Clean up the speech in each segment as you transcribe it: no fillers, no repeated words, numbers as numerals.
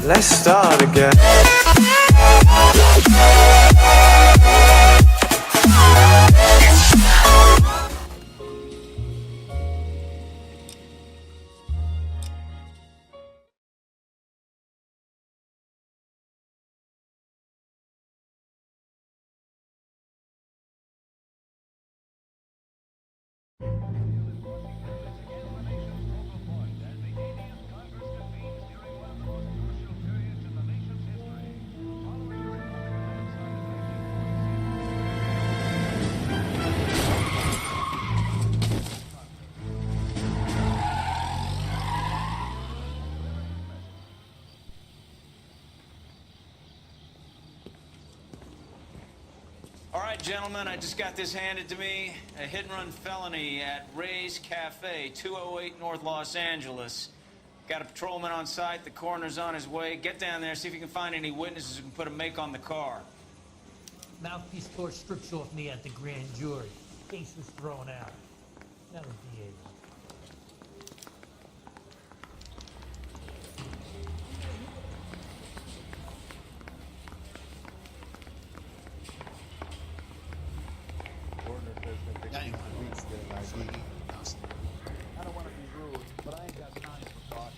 Let's start again. All right, gentlemen, I just got this handed to me. A hit-and-run felony at Ray's Cafe, 208 North Los Angeles. Got a patrolman on site. The coroner's on his way. Get down there, see if you can find any witnesses who can put a make on the car. Mouthpiece tore strips off me at the grand jury. Case was thrown out. That was DA. I don't want to be rude, but I ain't got time for talk.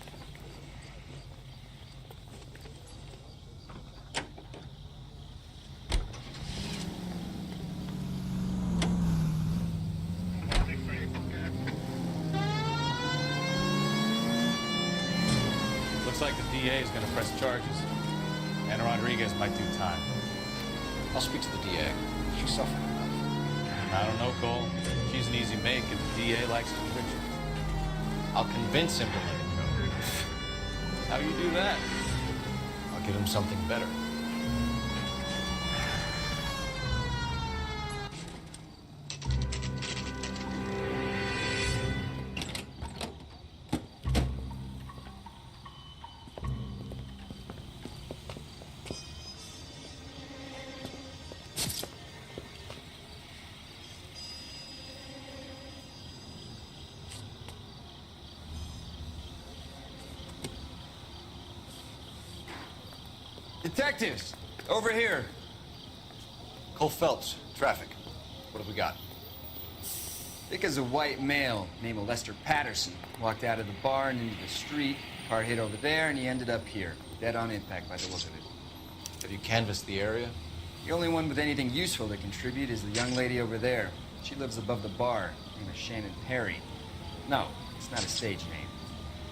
Looks like the DA is going to press charges. And Rodriguez might do time. I'll speak to the DA. She suffered enough. I don't know, Cole. She's an easy make if the DA likes his picture. I'll convince him to let it go. How you do that? I'll give him something better. Detectives, over here. Cole Phelps, traffic. What have we got? Thick as a white male named Lester Patterson. Walked out of the bar and into the street. Car hit over there and he ended up here. Dead on impact by the look of it. Have you canvassed the area? The only one with anything useful to contribute is the young lady over there. She lives above the bar. Name is Shannon Perry. No, it's not a stage name.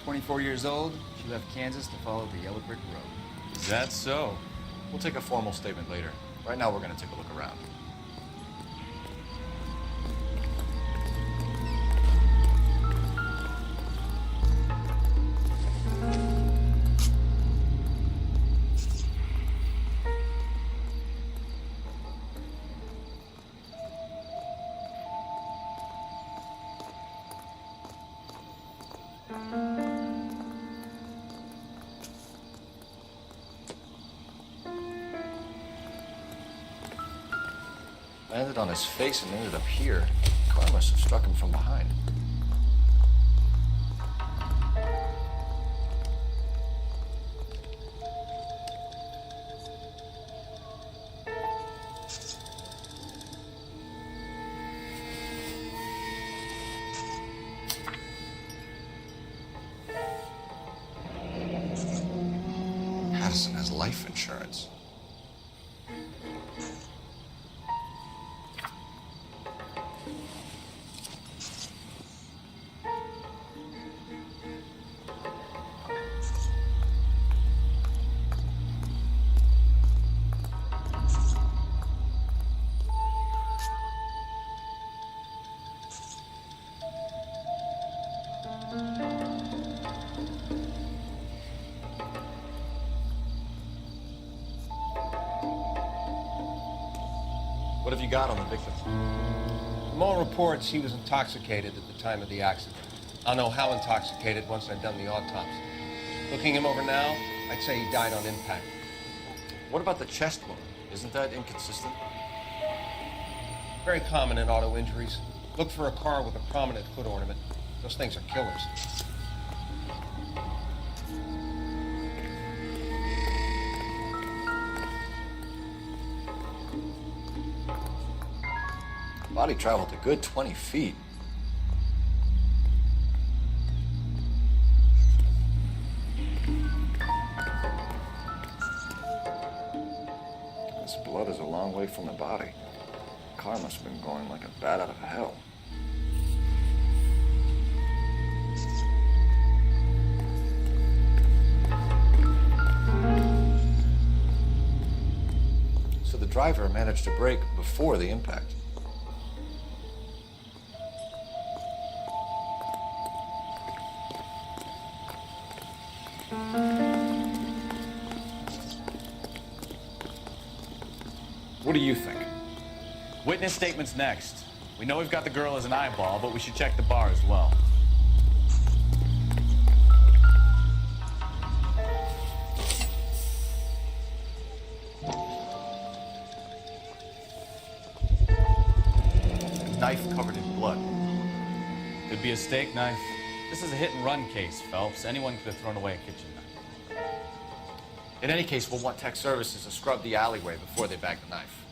24 years old, she left Kansas to follow the yellow brick road. Is that so? We'll take a formal statement later. Right now, we're going to take a look around. Landed on his face and ended up here. The car must have struck him from behind. Patterson has life insurance. What have you got on the victim? From all reports, he was intoxicated at the time of the accident. I'll know how intoxicated once I've done the autopsy. Looking him over now, I'd say he died on impact. What about the chest wound? Isn't that inconsistent? Very common in auto injuries. Look for a car with a prominent hood ornament. Those things are killers. Body traveled a good 20 feet. This blood is a long way from the body. The car must have been going like a bat out of hell. So the driver managed to brake before the impact. What do you think? Witness statements next. We know we've got the girl as an eyeball, but we should check the bar as well. Knife covered in blood. Could be a steak knife. This is a hit-and-run case, Phelps. Anyone could have thrown away a kitchen knife. In any case, we'll want tech services to scrub the alleyway before they bag the knife.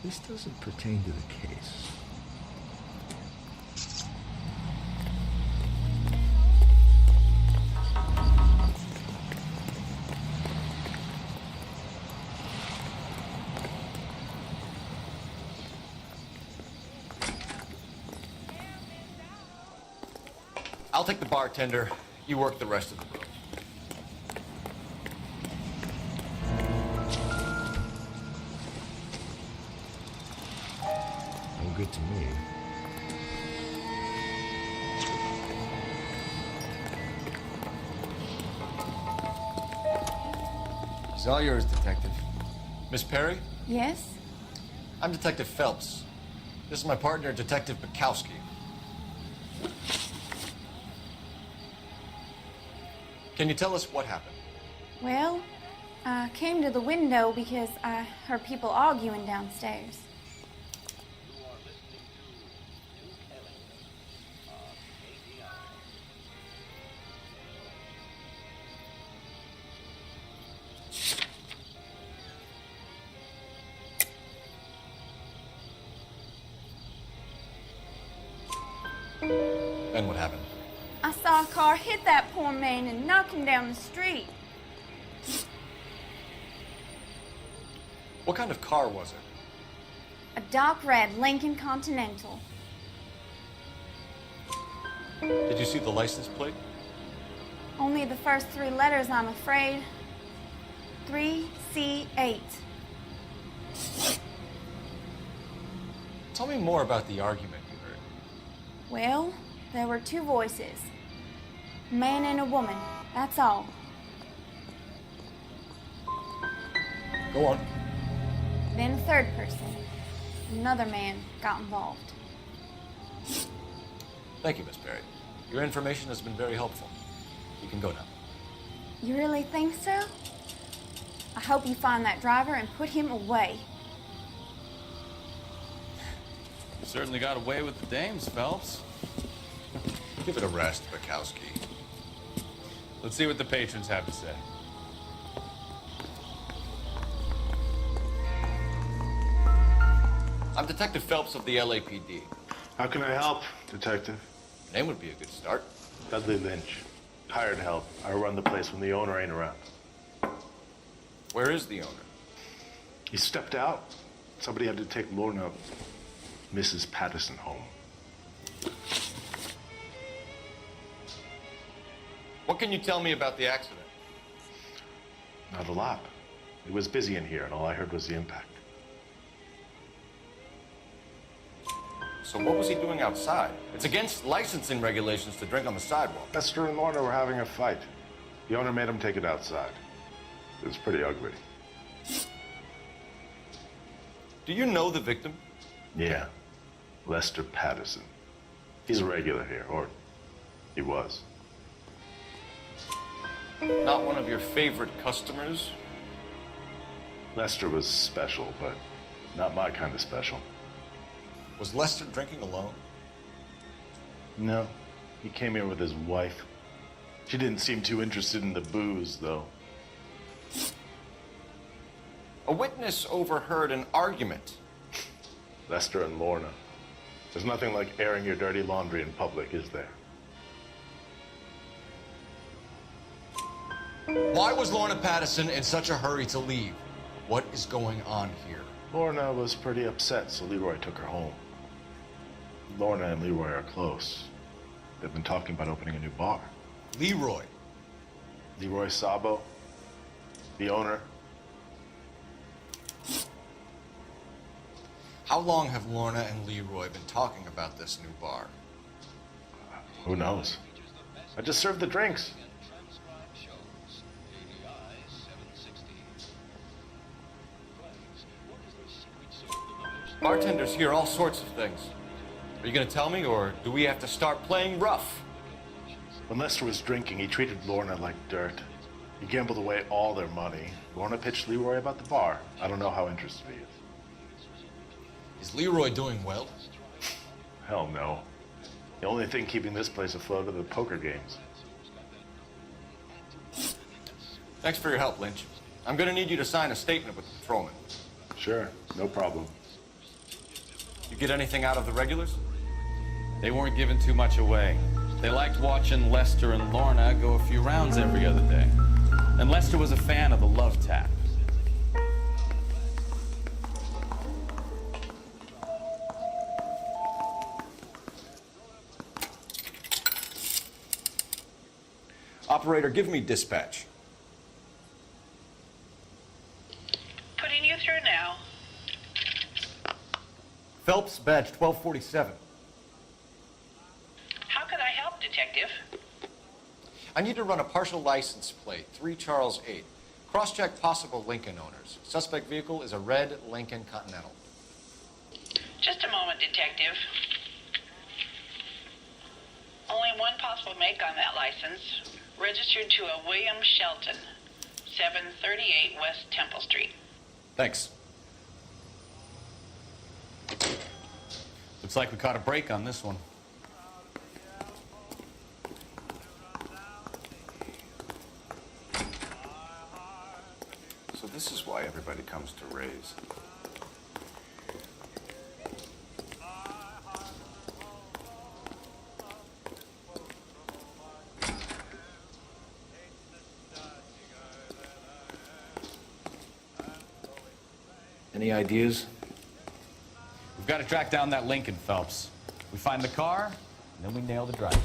This doesn't pertain to the case. I'll take the bartender. You work the rest of the room. No good to me. She's all yours, Detective. Miss Perry, Yes? I'm Detective Phelps. This is my partner, Detective Bukowski. Can you tell us what happened? Well, I came to the window because I heard people arguing downstairs. Then what happened? I saw a car hit that poor man and knock him down the street. What kind of car was it? A dark red Lincoln Continental. Did you see the license plate? Only the first three letters, I'm afraid. 3C8. Tell me more about the argument you heard. Well, there were two voices. A man and a woman, that's all. Go on. Then a third person. Another man got involved. Thank you, Miss Perry. Your information has been very helpful. You can go now. You really think so? I hope you find that driver and put him away. You certainly got away with the dames, Phelps. Give it a rest, Bukowski. Let's see what the patrons have to say. I'm Detective Phelps of the LAPD. How can I help, Detective? Name would be a good start. Dudley Lynch. Hired help. I run the place when the owner ain't around. Where is the owner? He stepped out. Somebody had to take Lorna, Mrs. Patterson, home. What can you tell me about the accident? Not a lot. It was busy in here, and all I heard was the impact. So what was he doing outside? It's against licensing regulations to drink on the sidewalk. Lester and Lorna were having a fight. The owner made him take it outside. It was pretty ugly. Do you know the victim? Yeah. Lester Patterson. He's a regular here, or he was. Not one of your favorite customers? Lester was special, but not my kind of special. Was Lester drinking alone? No. He came here with his wife. She didn't seem too interested in the booze, though. A witness overheard an argument. Lester and Lorna. There's nothing like airing your dirty laundry in public, is there? Why was Lorna Patterson in such a hurry to leave? What is going on here? Lorna was pretty upset, so Leroy took her home. Lorna and Leroy are close. They've been talking about opening a new bar. Leroy? Leroy Sabo, the owner. How long have Lorna and Leroy been talking about this new bar? Who knows? I just served the drinks. Bartenders hear all sorts of things. Are you gonna tell me, or do we have to start playing rough? When Lester was drinking, he treated Lorna like dirt. He gambled away all their money. Lorna pitched Leroy about the bar. I don't know how interested he is. Is Leroy doing well? Hell no. The only thing keeping this place afloat are the poker games. Thanks for your help, Lynch. I'm gonna need you to sign a statement with the patrolman. Sure, no problem. You get anything out of the regulars? They weren't giving too much away. They liked watching Lester and Lorna go a few rounds every other day. And Lester was a fan of the love tap. Operator, give me dispatch. Putting you through now. Phelps, badge 1247. How can I help, Detective? I need to run a partial license plate, 3 Charles 8. Cross-check possible Lincoln owners. Suspect vehicle is a red Lincoln Continental. Just a moment, Detective. Only one possible make on that license. Registered to a William Shelton, 738 West Temple Street. Thanks. Looks like we caught a break on this one. So this is why everybody comes to Ray's. Any ideas? We've got to track down that Lincoln, Phelps. We find the car, and then we nail the driver.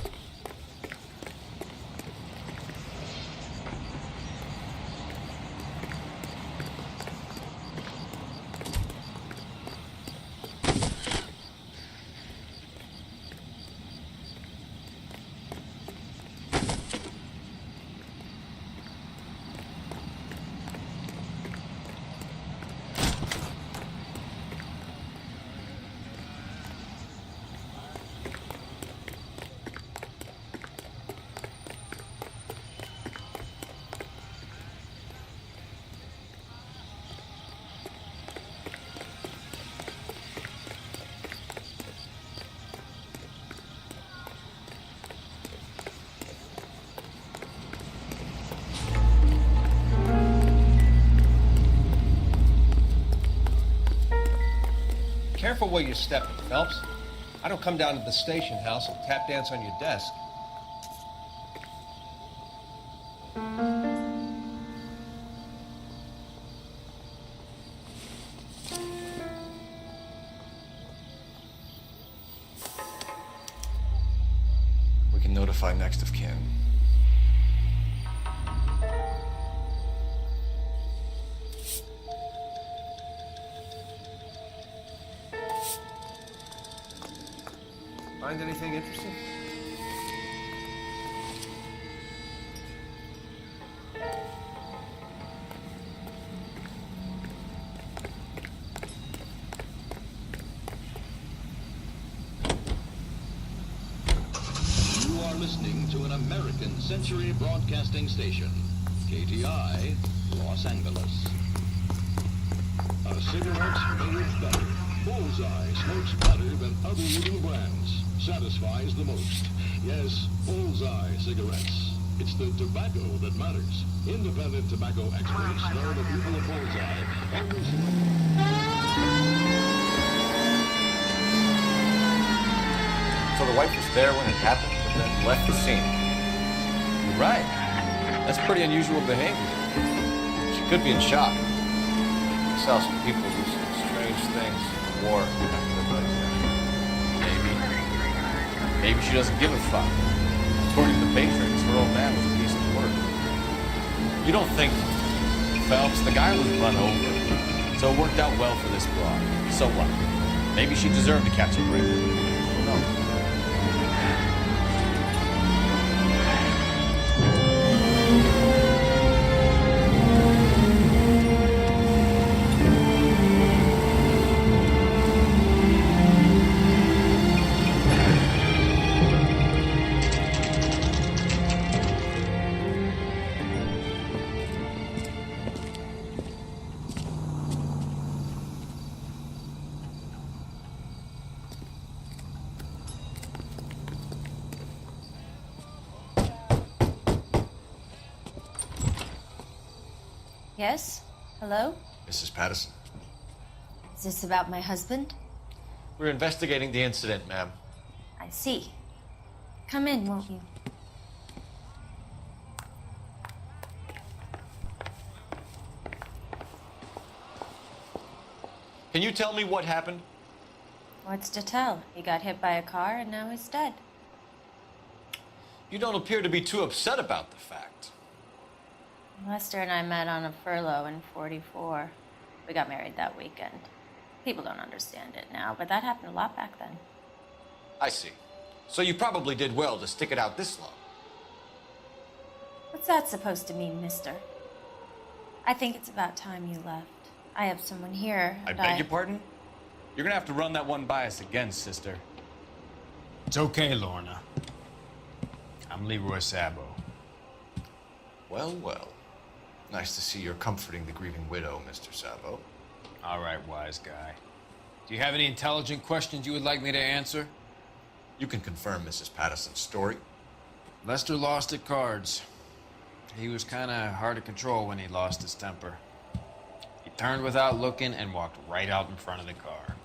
Careful where you're stepping, Phelps. I don't come down to the station house and tap dance on your desk. We can notify next of kin. Find anything interesting? You are listening to an American Century Broadcasting Station, KTI, Los Angeles. A cigarette made better. Bullseye smokes better than other leading brands. Satisfies the most. Yes, Bullseye cigarettes. It's the tobacco that matters. Independent tobacco experts know the people of Bullseye always So the wife was there when it happened, but then left the scene. You're right. That's pretty unusual behavior. She could be in shock. I saw some people do some strange things in the war after the place. Maybe she doesn't give a fuck. According to the patrons, her old man was a piece of work. You don't think, Phelps, the guy was run over. So it worked out well for this broad. So what? Maybe she deserved to catch a break. Who knows? Yes? Hello? Mrs. Patterson. Is this about my husband? We're investigating the incident, ma'am. I see. Come in, won't you? Can you tell me what happened? What's to tell? He got hit by a car and now he's dead. You don't appear to be too upset about the fact. Lester and I met on a furlough in '44. We got married that weekend. People don't understand it now, but that happened a lot back then. I see. So you probably did well to stick it out this long. What's that supposed to mean, mister? I think it's about time you left. I have someone here. I beg your pardon? You're gonna have to run that one by us again, sister. It's okay, Lorna. I'm Leroy Sabo. Well, well. Nice to see you're comforting the grieving widow, Mr. Sabo. All right, wise guy. Do you have any intelligent questions you would like me to answer? You can confirm Mrs. Patterson's story. Lester lost at cards. He was kind of hard to control when he lost his temper. He turned without looking and walked right out in front of the car.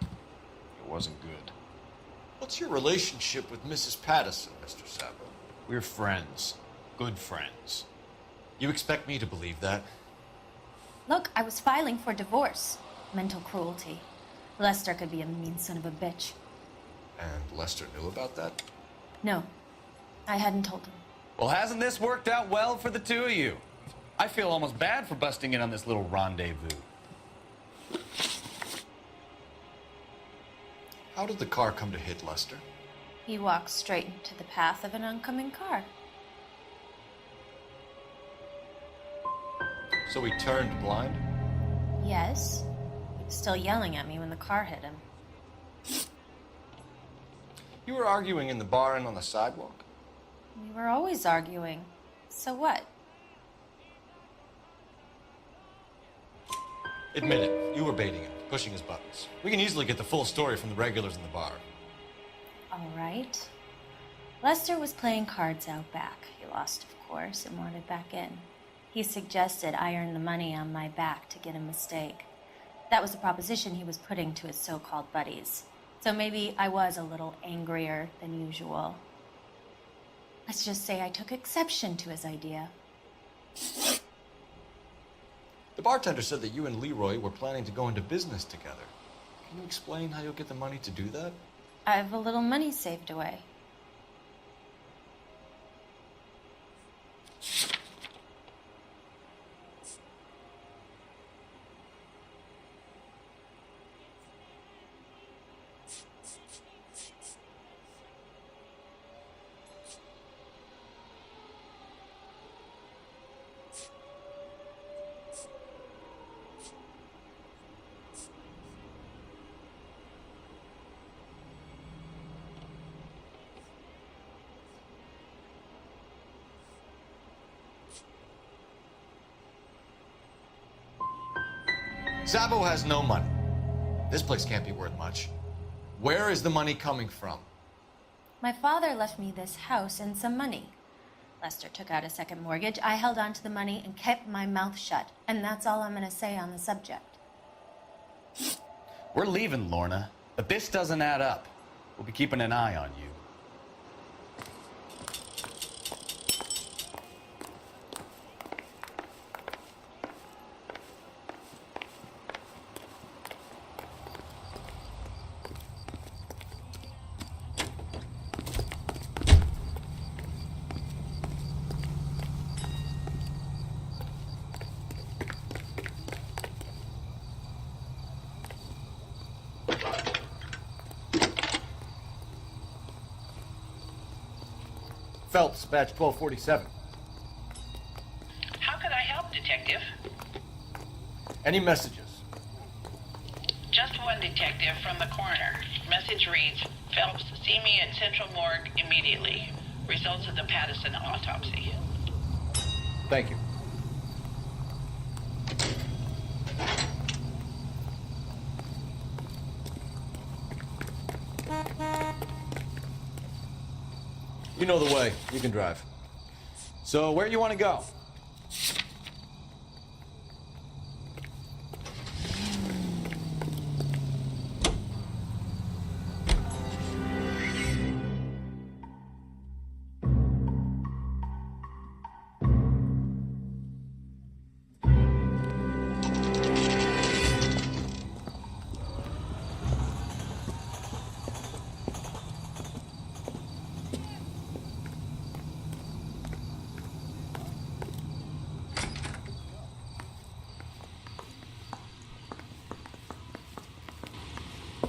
It wasn't good. What's your relationship with Mrs. Patterson, Mr. Sabo? We're friends. Good friends. You expect me to believe that? Look, I was filing for divorce. Mental cruelty. Lester could be a mean son of a bitch. And Lester knew about that? No, I hadn't told him. Well, hasn't this worked out well for the two of you? I feel almost bad for busting in on this little rendezvous. How did the car come to hit Lester? He walked straight into the path of an oncoming car. So he turned blind? Yes. He was still yelling at me when the car hit him. You were arguing in the bar and on the sidewalk? We were always arguing. So what? Admit it, you were baiting him, pushing his buttons. We can easily get the full story from the regulars in the bar. All right. Lester was playing cards out back. He lost, of course, and wanted back in. He suggested I earn the money on my back to get a mistake. That was the proposition he was putting to his so-called buddies. So maybe I was a little angrier than usual. Let's just say I took exception to his idea. The bartender said that you and Leroy were planning to go into business together. Can you explain how you'll get the money to do that? I have a little money saved away. Sabo has no money. This place can't be worth much. Where is the money coming from? My father left me this house and some money. Lester took out a second mortgage. I held on to the money and kept my mouth shut. And that's all I'm going to say on the subject. We're leaving, Lorna, but this doesn't add up. We'll be keeping an eye on you. Phelps, badge 1247. How can I help, Detective? Any messages? Just one, Detective, from the coroner. Message reads, Phelps, see me at Central Morgue immediately. Results of the Pattison autopsy. Thank you. You know the way. You can drive. So, where you want to go?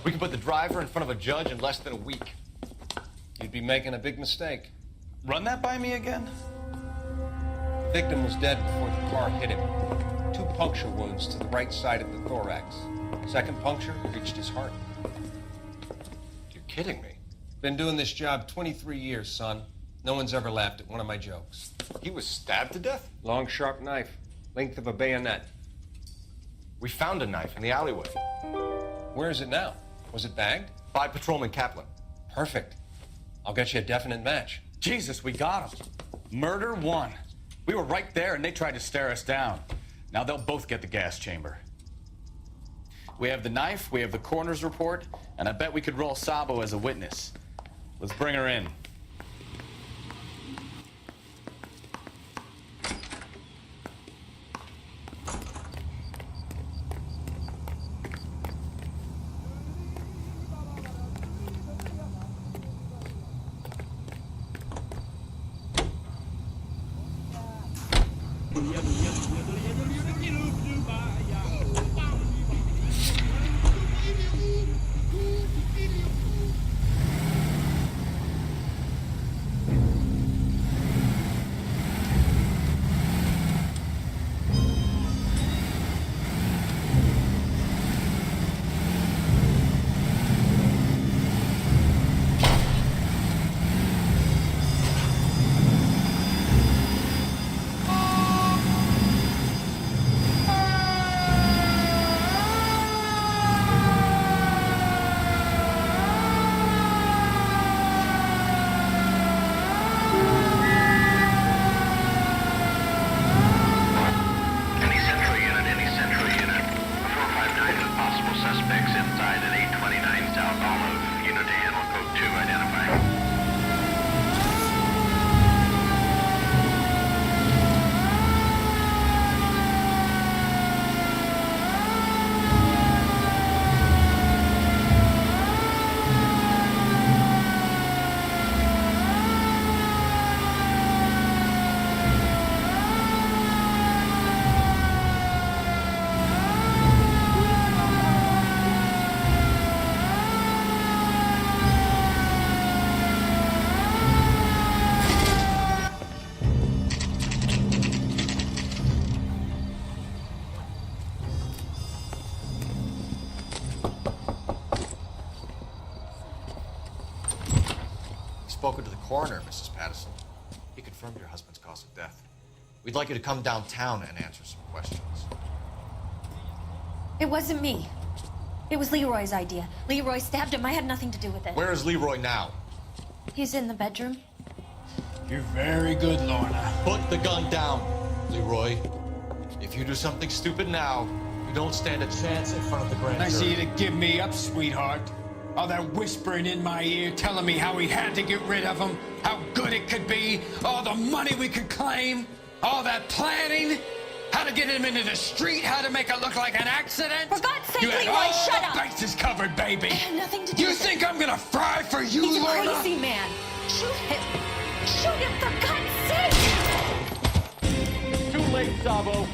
We can put the driver in front of a judge in less than a week. You'd be making a big mistake. Run that by me again? The victim was dead before the car hit him. 2 puncture wounds to the right side of the thorax. Second puncture reached his heart. You're kidding me. Been doing this job 23 years, son. No one's ever laughed at one of my jokes. He was stabbed to death? Long, sharp knife. Length of a bayonet. We found a knife in the alleyway. Where is it now? Was it bagged? By Patrolman Kaplan. Perfect. I'll get you a definite match. Jesus, we got him. Murder 1. We were right there and they tried to stare us down. Now they'll both get the gas chamber. We have the knife, we have the coroner's report, and I bet we could roll Sabo as a witness. Let's bring her in. Spoken to the coroner, Mrs. Pattison. He confirmed your husband's cause of death. We'd like you to come downtown and answer some questions. It wasn't me. It was Leroy's idea. Leroy stabbed him. I had nothing to do with it. Where is Leroy now? He's in the bedroom. You're very good, Lorna. Put the gun down, Leroy. If you do something stupid now, you don't stand a chance in front of the grand Nice of jury. you to give me up, sweetheart. All that whispering in my ear, telling me how we had to get rid of him, how good it could be, all the money we could claim, all that planning, how to get him into the street, how to make it look like an accident. For God's sake, you had Leroy, all shut the up. bases covered, baby. I had nothing to do You with think it. I'm gonna fry for you, He's a Lorna? crazy man. Shoot him. Shoot him, for God's sake. Too late, Sabo.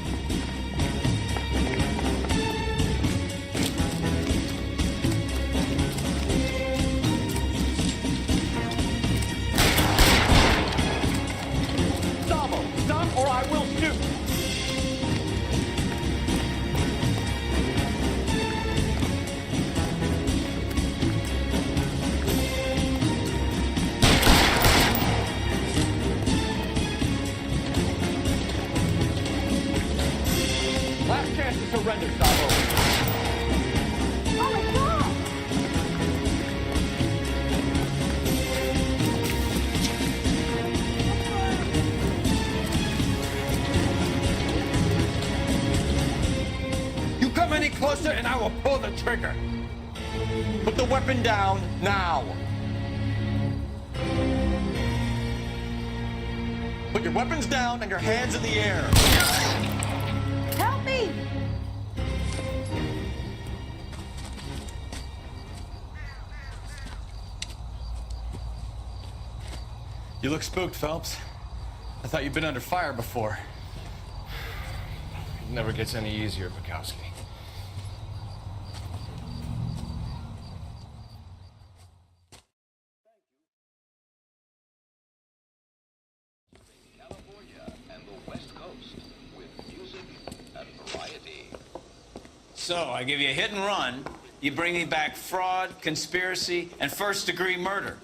Sabo, stop or I will shoot. Last chance to surrender, Sabo. Oh my God. You come any closer and I will pull the trigger. Put the weapon down now. Put your weapons down and your hands in the air. Help me. You look spooked, Phelps. I thought you'd been under fire before. It never gets any easier, Bukowski. California and the West Coast with music and variety. So, I give you a hit and run. You bring me back fraud, conspiracy, and first-degree murder.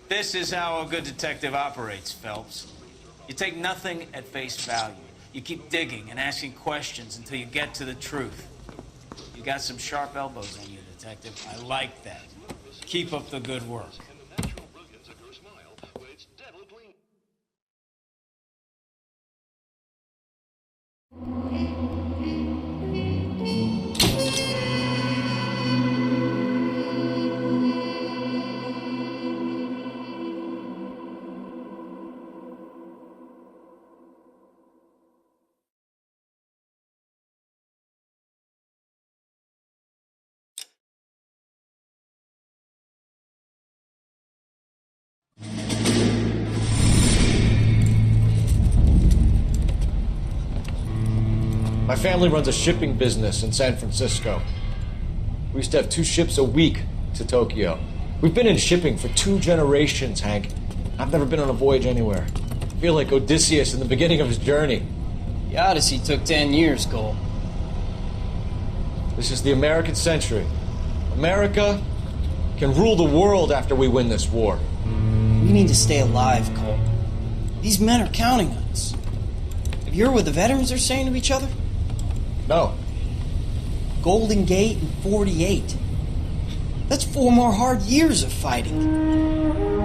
This is how a good detective operates, Phelps. You take nothing at face value. You keep digging and asking questions until you get to the truth. You got some sharp elbows on you, detective. I like that. Keep up the good work. And the natural brilliance of your smile when it's devil clean. My family runs a shipping business in San Francisco. We used to have 2 ships a week to Tokyo. We've been in shipping for 2 generations, Hank. I've never been on a voyage anywhere. I feel like Odysseus in the beginning of his journey. The Odyssey took 10 years, Cole. This is the American century. America can rule the world after we win this war. We need to stay alive, Cole. These men are counting on us. Have you heard what the veterans are saying to each other? No. Golden Gate and 48. That's 4 more hard years of fighting.